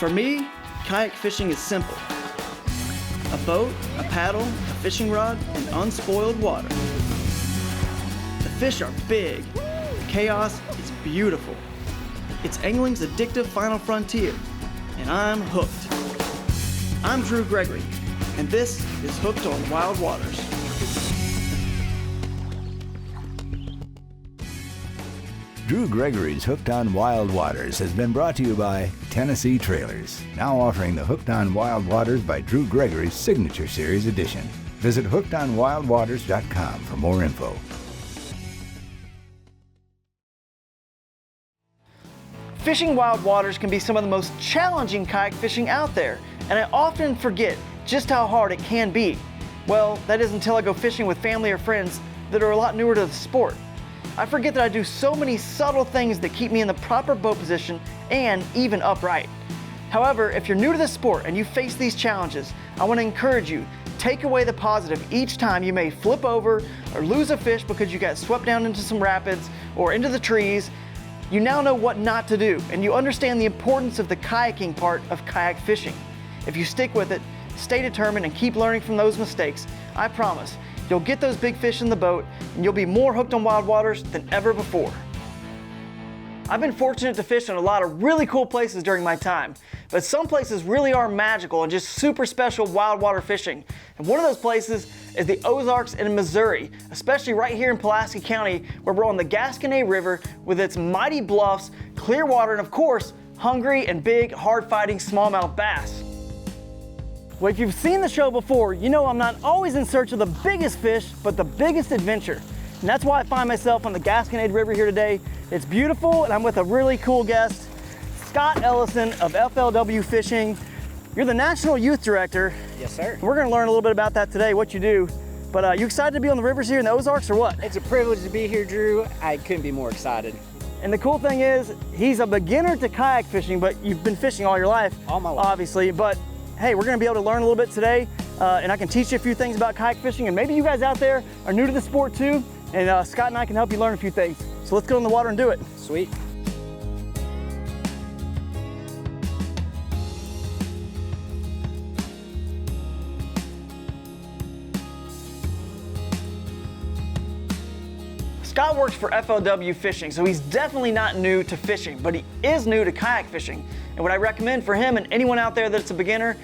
For me, kayak fishing is simple. A boat, a paddle, a fishing rod, and unspoiled water. The fish are big. The chaos is beautiful. It's angling's addictive final frontier, and I'm hooked. I'm Drew Gregory, and this is Hooked on Wild Waters. Drew Gregory's Hooked on Wild Waters has been brought to you by Tennessee Trailers, now offering the Hooked on Wild Waters by Drew Gregory's Signature Series edition. Visit hookedonwildwaters.com for more info. Fishing wild waters can be some of the most challenging kayak fishing out there, and I often forget just how hard it can be. Well, that is until I go fishing with family or friends that are a lot newer to the sport. I forget that I do so many subtle things that keep me in the proper boat position and even upright. However, if you're new to the sport and you face these challenges, I want to encourage you, take away the positive each time you may flip over or lose a fish because you got swept down into some rapids or into the trees. You now know what not to do, and you understand the importance of the kayaking part of kayak fishing. If you stick with it, stay determined, and keep learning from those mistakes, I promise you'll get those big fish in the boat, and you'll be more hooked on wild waters than ever before. I've been fortunate to fish in a lot of really cool places during my time, but some places really are magical and just super special wild water fishing. And one of those places is the Ozarks in Missouri, especially right here in Pulaski County, where we're on the Gasconade River with its mighty bluffs, clear water, and of course, hungry and big, hard-fighting smallmouth bass. Well, if you've seen the show before, you know I'm not always in search of the biggest fish, but the biggest adventure. And that's why I find myself on the Gasconade River here today. It's beautiful, and I'm with a really cool guest, Scott Ellison of FLW Fishing. You're the National Youth Director. Yes, sir. We're gonna learn a little bit about that today, what you do. But you excited to be on the rivers here in the Ozarks or what? It's a privilege to be here, Drew. I couldn't be more excited. And the cool thing is, he's a beginner to kayak fishing, but you've been fishing all your life. All my life. Obviously, but hey, we're gonna be able to learn a little bit today, and I can teach you a few things about kayak fishing, and maybe you guys out there are new to the sport too, and Scott and I can help you learn a few things. So let's get in the water and do it. Sweet. Scott works for FLW Fishing, so he's definitely not new to fishing, but he is new to kayak fishing. And what I recommend for him and anyone out there that's a beginner,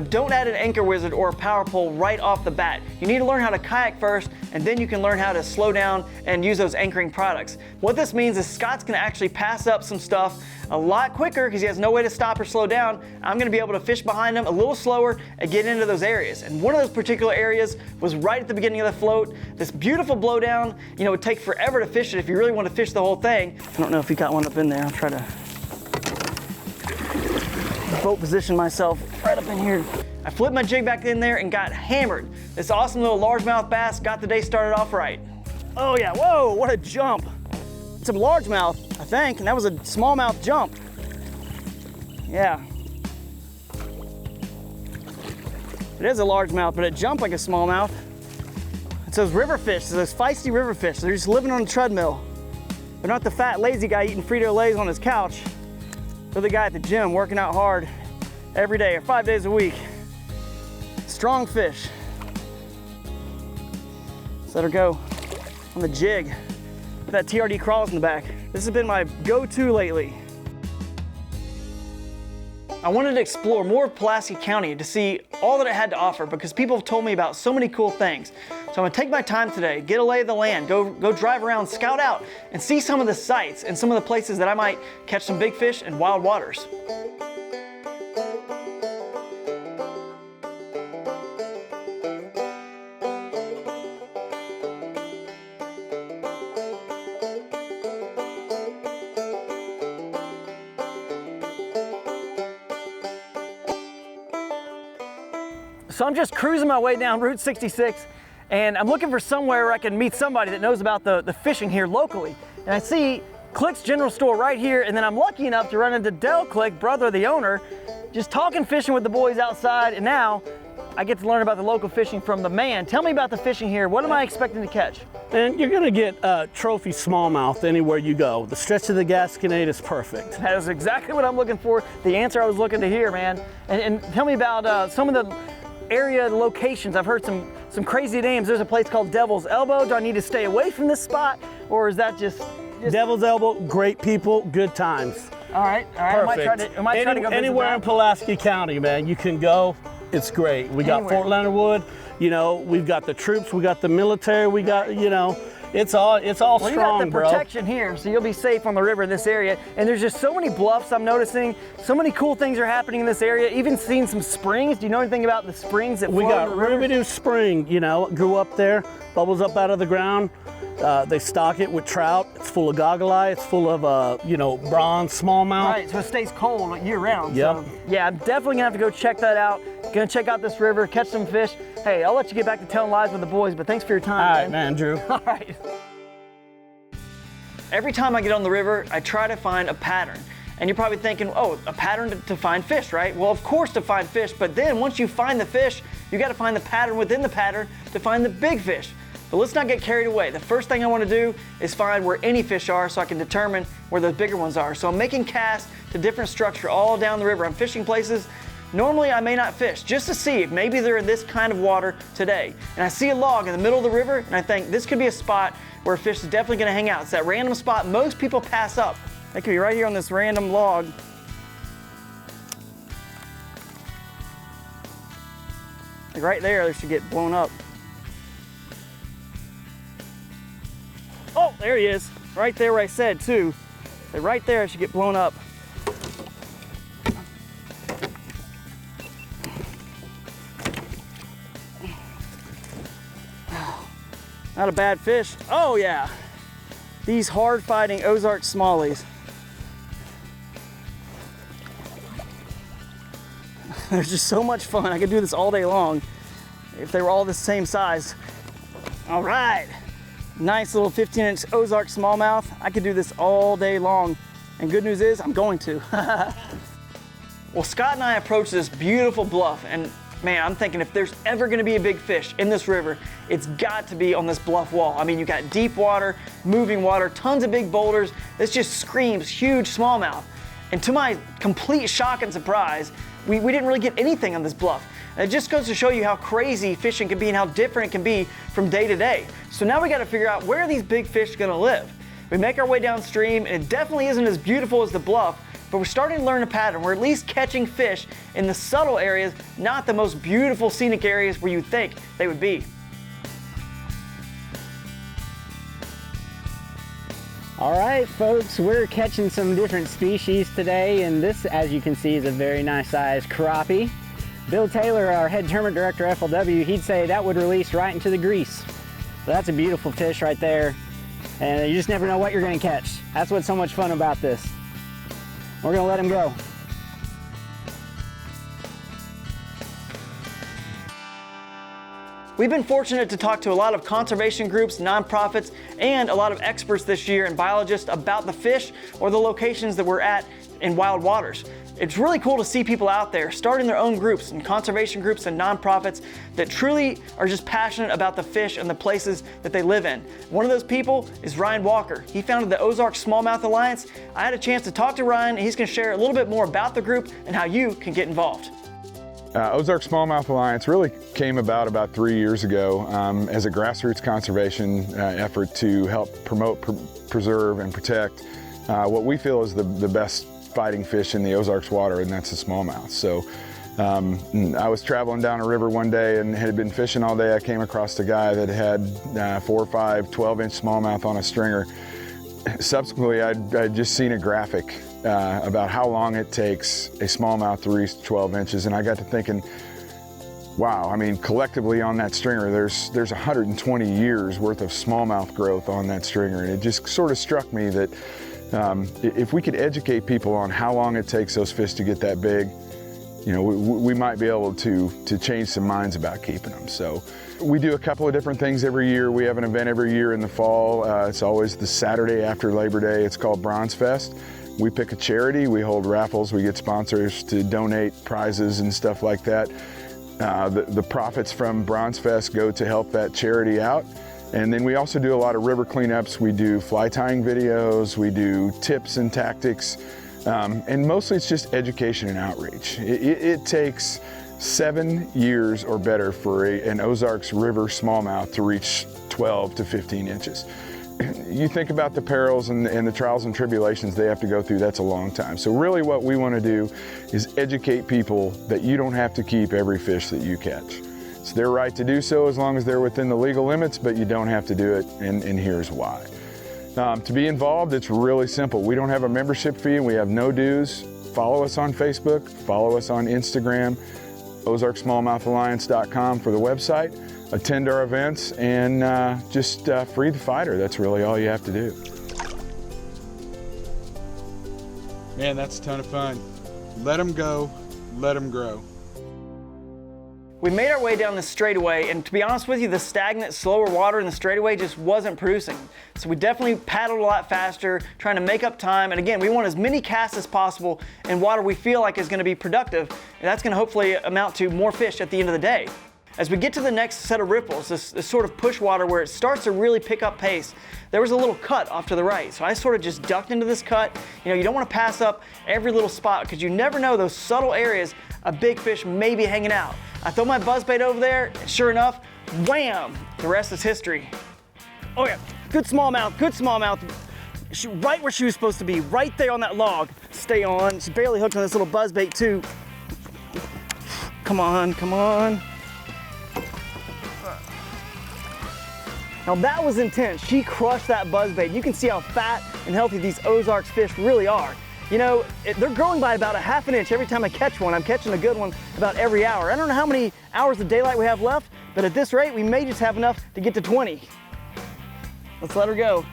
don't add an anchor wizard or a power pole right off the bat. You need to learn how to kayak first, and then you can learn how to slow down and use those anchoring products. What this means is Scott's gonna actually pass up some stuff a lot quicker because he has no way to stop or slow down. I'm gonna be able to fish behind him a little slower and get into those areas. And one of those particular areas was right at the beginning of the float. This beautiful blowdown, it would take forever to fish it if you really want to fish the whole thing. I don't know if he got one up in there. I'll try to boat position myself right up in here. I flipped my jig back in there and got hammered. This awesome little largemouth bass got the day started off right. Oh yeah, whoa, what a jump. It's a largemouth, I think, and that was a smallmouth jump. Yeah. It is a largemouth, but it jumped like a smallmouth. It's those river fish, those feisty river fish. They're just living on a treadmill. They're not the fat, lazy guy eating Frito-Lays on his couch. They're the guy at the gym working out hard every day or 5 days a week. Strong fish. Let's let her go on the jig. That TRD crawls in the back. This has been my go-to lately. I wanted to explore more of Pulaski County to see all that it had to offer because people have told me about so many cool things. So I'm gonna take my time today, get a lay of the land, go drive around, scout out, and see some of the sights and some of the places that I might catch some big fish in wild waters. So I'm just cruising my way down Route 66, and I'm looking for somewhere where I can meet somebody that knows about the fishing here locally. And I see Click's General Store right here, and then I'm lucky enough to run into Dell Click, brother of the owner, just talking fishing with the boys outside, and now I get to learn about the local fishing from the man. Tell me about the fishing here. What am I expecting to catch? And you're gonna get trophy smallmouth anywhere you go. The stretch of the Gasconade is perfect. That is exactly what I'm looking for. The answer I was looking to hear, man. And tell me about some of the area locations. I've heard some crazy names. There's a place called Devil's Elbow. Do I need to stay away from this spot, or is that just... Devil's Elbow, great people, good times. All right. Perfect. I might try to go visit anywhere in that. Pulaski County, man, you can go. It's great. We got Anywhere. Fort Leonard Wood. You know, we've got the troops, we got the military, we got, you know, it's all Well, strong, you got the bro. protection here, so you'll be safe on the river in this area. And there's just so many bluffs I'm noticing. So many cool things are happening in this area. Even seeing some springs. Do you know anything about the springs that We flow got in the river? Rubidoux Spring, you know, grew up there, bubbles up out of the ground. They stock it with trout. It's full of goggle eye. It's full of, you know, bronze smallmouth. Right, so it stays cold year round. Yep. So, yeah, I'm definitely gonna have to go check that out. Gonna check out this river, catch some fish. Hey, I'll let you get back to telling lies with the boys, but thanks for your time. All right, man, Drew. All right. Every time I get on the river, I try to find a pattern. And you're probably thinking, oh, a pattern to find fish, right? Well, of course to find fish, but then once you find the fish, you gotta find the pattern within the pattern to find the big fish. But let's not get carried away. The first thing I wanna do is find where any fish are so I can determine where those bigger ones are. So I'm making casts to different structure all down the river. I'm fishing places normally I may not fish, just to see if maybe they're in this kind of water today. And I see a log in the middle of the river, and I think this could be a spot where a fish is definitely gonna hang out. It's that random spot most people pass up. That could be right here on this random log. Like right there, they should get blown up. Oh, there he is. Right there where I said too. Like right there, it should get blown up. Not a bad fish. Oh yeah. These hard-fighting Ozarks Smallies. They're just so much fun. I could do this all day long if they were all the same size. All right. Nice little 15-inch Ozarks smallmouth. I could do this all day long. And good news is, I'm going to. Well, Scott and I approached this beautiful bluff, and man, I'm thinking if there's ever gonna be a big fish in this river, it's got to be on this bluff wall. I mean, you got deep water, moving water, tons of big boulders. This just screams huge smallmouth. And to my complete shock and surprise, we didn't really get anything on this bluff. And it just goes to show you how crazy fishing can be and how different it can be from day to day. So now we gotta figure out where are these big fish gonna live. We make our way downstream, and it definitely isn't as beautiful as the bluff, but we're starting to learn a pattern. We're at least catching fish in the subtle areas, not the most beautiful scenic areas where you think they would be. All right, folks, we're catching some different species today, and this, as you can see, is a very nice sized crappie. Bill Taylor, our head tournament director, FLW, he'd say that would release right into the grease. So that's a beautiful fish right there, and you just never know what you're gonna catch. That's what's so much fun about this. We're gonna let him go. We've been fortunate to talk to a lot of conservation groups, nonprofits, and a lot of experts this year and biologists about the fish or the locations that we're at in wild waters. It's really cool to see people out there starting their own groups and conservation groups and nonprofits that truly are just passionate about the fish and the places that they live in. One of those people is Ryan Walker. He founded the Ozarks Smallmouth Alliance. I had a chance to talk to Ryan, and he's gonna share a little bit more about the group and how you can get involved. Ozarks Smallmouth Alliance really came about 3 years ago as a grassroots conservation effort to help promote, preserve, and protect what we feel is the best fighting fish in the Ozarks water, and that's the smallmouth. So I was traveling down a river one day and had been fishing all day. I came across a guy that had 4 or 5 12-inch smallmouth on a stringer. Subsequently, I'd just seen a graphic about how long it takes a smallmouth to reach 12 inches, and I got to thinking, wow, I mean, collectively on that stringer, there's 120 years worth of smallmouth growth on that stringer, and it just sort of struck me that if we could educate people on how long it takes those fish to get that big, you know, we might be able to change some minds about keeping them. So we do a couple of different things every year. We have an event every year in the fall. It's always the Saturday after Labor Day. It's called Bronze Fest. We pick a charity, we hold raffles, we get sponsors to donate prizes and stuff like that. The profits from Bronze Fest go to help that charity out. And then we also do a lot of river cleanups. We do fly tying videos, we do tips and tactics, and mostly it's just education and outreach. It takes 7 years or better for an Ozarks River smallmouth to reach 12 to 15 inches. You think about the perils and the trials and tribulations they have to go through, that's a long time. So really what we want to do is educate people that you don't have to keep every fish that you catch. It's their right to do so as long as they're within the legal limits, but you don't have to do it, and here's why. To be involved, it's really simple. We don't have a membership fee and we have no dues. Follow us on Facebook, follow us on Instagram, OzarksSmallmouthAlliance.com for the website. Attend our events and just free the fighter. That's really all you have to do. Man, that's a ton of fun. Let them go, let them grow. We made our way down the straightaway, and to be honest with you, the stagnant, slower water in the straightaway just wasn't producing. So we definitely paddled a lot faster, trying to make up time. And again, we want as many casts as possible in water we feel like is going to be productive, and that's going to hopefully amount to more fish at the end of the day. As we get to the next set of ripples, this sort of push water where it starts to really pick up pace, there was a little cut off to the right. So I sort of just ducked into this cut. You know, you don't want to pass up every little spot because you never know those subtle areas a big fish may be hanging out. I throw my buzzbait over there, and sure enough, wham! The rest is history. Oh yeah, good smallmouth, good smallmouth. Right where she was supposed to be, right there on that log. Stay on, she's barely hooked on this little buzzbait too. Come on, come on. Now that was intense. She crushed that buzzbait. You can see how fat and healthy these Ozarks fish really are. You know, they're growing by about a ½ an inch every time I catch one. I'm catching a good one about every hour. I don't know how many hours of daylight we have left, but at this rate, we may just have enough to get to 20. Let's let her go.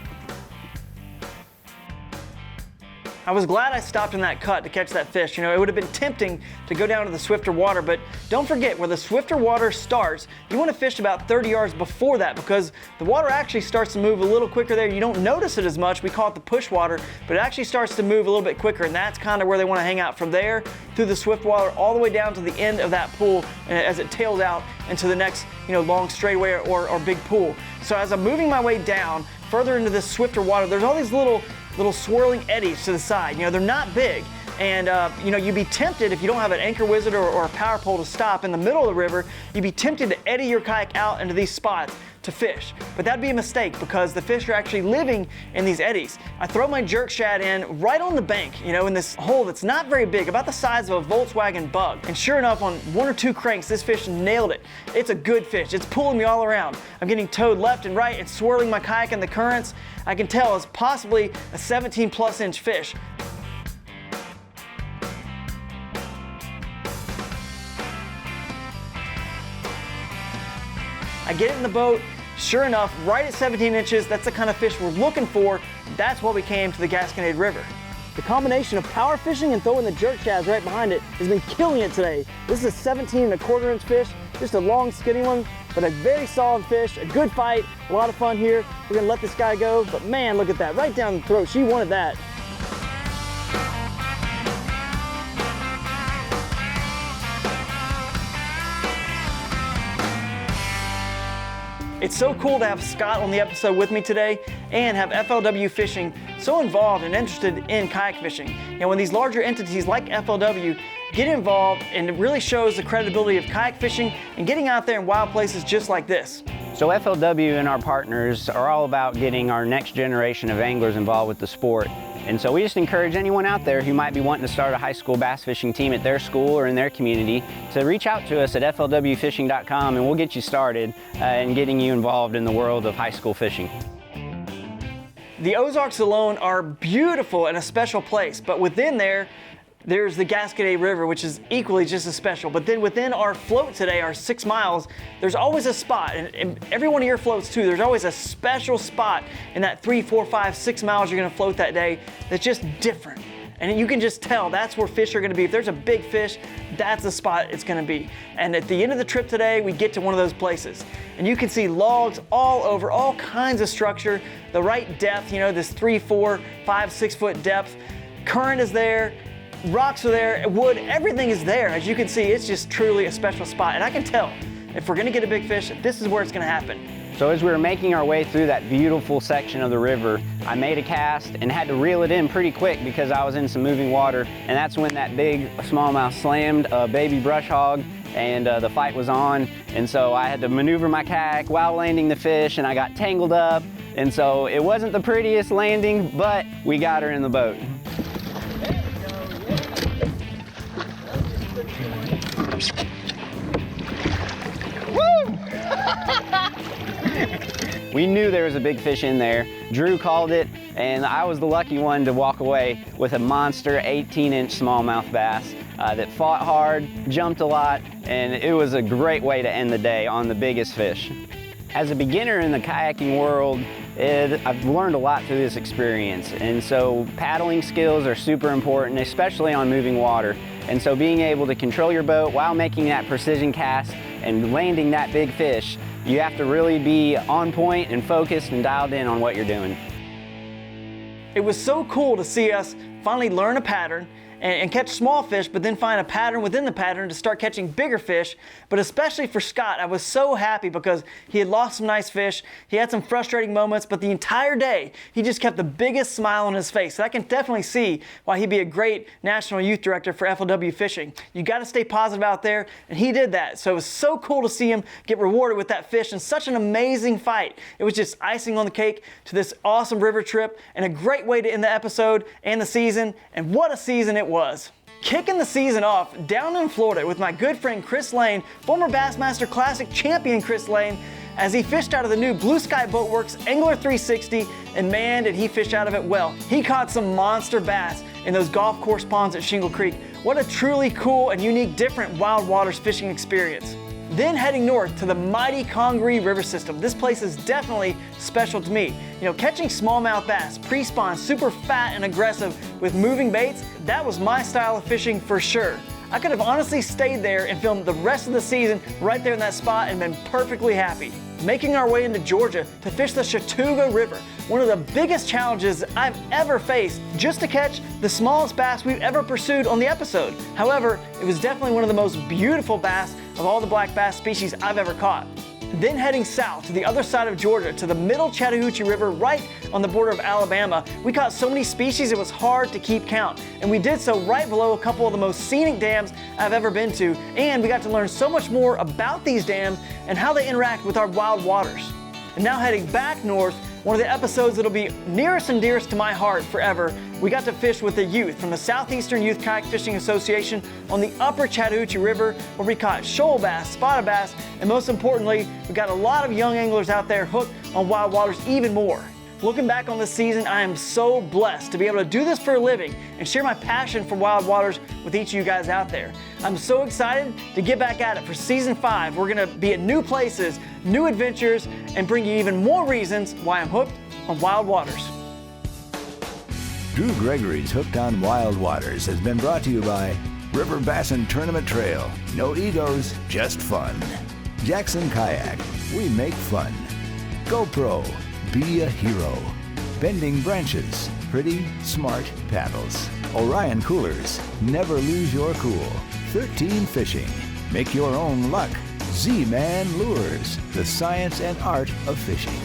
I was glad I stopped in that cut to catch that fish. You know, it would have been tempting to go down to the swifter water, but don't forget, where the swifter water starts, you want to fish about 30 yards before that because the water actually starts to move a little quicker there. You don't notice it as much. We call it the push water, but it actually starts to move a little bit quicker, and that's kind of where they want to hang out from there through the swift water all the way down to the end of that pool and as it tails out into the next, you know, long straightaway or big pool. So as I'm moving my way down further into this swifter water, there's all these little swirling eddies to the side. You know, they're not big. And, you know, you'd be tempted if you don't have an anchor wizard or a power pole to stop in the middle of the river, you'd be tempted to eddy your kayak out into these spots to fish. But that'd be a mistake because the fish are actually living in these eddies. I throw my jerk shad in right on the bank, you know, in this hole that's not very big, about the size of a Volkswagen Bug. And sure enough, on 1 or 2 cranks, this fish nailed it. It's a good fish. It's pulling me all around. I'm getting towed left and right. It's swirling my kayak in the currents. I can tell it's possibly a 17+ inch fish. I get it in the boat, sure enough, right at 17 inches, that's the kind of fish we're looking for. That's why we came to the Gasconade River. The combination of power fishing and throwing the jerk shads right behind it has been killing it today. This is a 17¼ inch fish, just a long skinny one, but a very solid fish, a good fight, a lot of fun here. We're gonna let this guy go, but man, look at that, right down the throat. She wanted that. It's so cool to have Scott on the episode with me today and have FLW Fishing so involved and interested in kayak fishing. You know, when these larger entities like FLW get involved, and it really shows the credibility of kayak fishing and getting out there in wild places just like this. So FLW and our partners are all about getting our next generation of anglers involved with the sport. And so we just encourage anyone out there who might be wanting to start a high school bass fishing team at their school or in their community to reach out to us at flwfishing.com, and we'll get you started in getting you involved in the world of high school fishing. The Ozarks alone are beautiful and a special place, but within there's the Gasconade River, which is equally just as special. But then within our float today, our 6 miles, there's always a spot, and every one of your floats too, there's always a special spot in that 3, 4, 5, 6 miles you're gonna float that day that's just different. And you can just tell that's where fish are gonna be. If there's a big fish, that's the spot it's gonna be. And at the end of the trip today, we get to one of those places. And you can see logs all over, all kinds of structure, the right depth, you know, this 3, 4, 5, 6 foot depth. Current is there. rocks are there, wood, everything is there. As you can see, it's just truly a special spot. And I can tell, if we're gonna get a big fish, this is where it's gonna happen. So as we were making our way through that beautiful section of the river, I made a cast and had to reel it in pretty quick because I was in some moving water, and that's when that big smallmouth slammed a baby brush hog, and the fight was on. And so I had to maneuver my kayak while landing the fish, and I got tangled up. And so it wasn't the prettiest landing, but we got her in the boat. We knew there was a big fish in there. Drew called it, and I was the lucky one to walk away with a monster 18-inch smallmouth bass that fought hard, jumped a lot, and it was a great way to end the day on the biggest fish. As a beginner in the kayaking world, I've learned a lot through this experience, and so paddling skills are super important, especially on moving water. And so being able to control your boat while making that precision cast and landing that big fish, you have to really be on point and focused and dialed in on what you're doing. It was so cool to see us finally learn a pattern and catch small fish, but then find a pattern within the pattern to start catching bigger fish. But especially for Scott, I was so happy because he had lost some nice fish. He had some frustrating moments, but the entire day, he just kept the biggest smile on his face. So I can definitely see why he'd be a great national youth director for FLW fishing. You gotta stay positive out there, and he did that. So it was so cool to see him get rewarded with that fish in such an amazing fight. It was just icing on the cake to this awesome river trip, and a great way to end the episode and the season, and what a season it was. Kicking the season off down in Florida with my good friend Chris Lane, former Bassmaster Classic champion Chris Lane, as he fished out of the new Blue Sky Boatworks Angler 360, and man, did he fish out of it well. He caught some monster bass in those golf course ponds at Shingle Creek. What a truly cool and unique, different wild waters fishing experience. Then heading north to the mighty Congaree River system. This place is definitely special to me. You know, catching smallmouth bass, pre-spawn, super fat and aggressive with moving baits, that was my style of fishing for sure. I could have honestly stayed there and filmed the rest of the season right there in that spot and been perfectly happy. Making our way into Georgia to fish the Chattooga River, one of the biggest challenges I've ever faced, just to catch the smallest bass we've ever pursued on the episode. However, it was definitely one of the most beautiful bass of all the black bass species I've ever caught. Then heading south to the other side of Georgia to the middle Chattahoochee River right on the border of Alabama, we caught so many species it was hard to keep count. And we did so right below a couple of the most scenic dams I've ever been to, and we got to learn so much more about these dams and how they interact with our wild waters. And now heading back north, one of the episodes that'll be nearest and dearest to my heart forever, we got to fish with the youth from the Southeastern Youth Kayak Fishing Association on the upper Chattahoochee River, where we caught shoal bass, spotted bass, and most importantly, we got a lot of young anglers out there hooked on wild waters even more. Looking back on this season, I am so blessed to be able to do this for a living and share my passion for wild waters with each of you guys out there. I'm so excited to get back at it for season 5. We're gonna be at new places, new adventures, and bring you even more reasons why I'm hooked on wild waters. Drew Gregory's Hooked on Wild Waters has been brought to you by River Bassin Tournament Trail. No egos, just fun. Jackson Kayak, we make fun. GoPro, be a hero. Bending Branches, pretty, smart paddles. Orion Coolers, never lose your cool. 13 Fishing, make your own luck. Z-Man Lures, the science and art of fishing.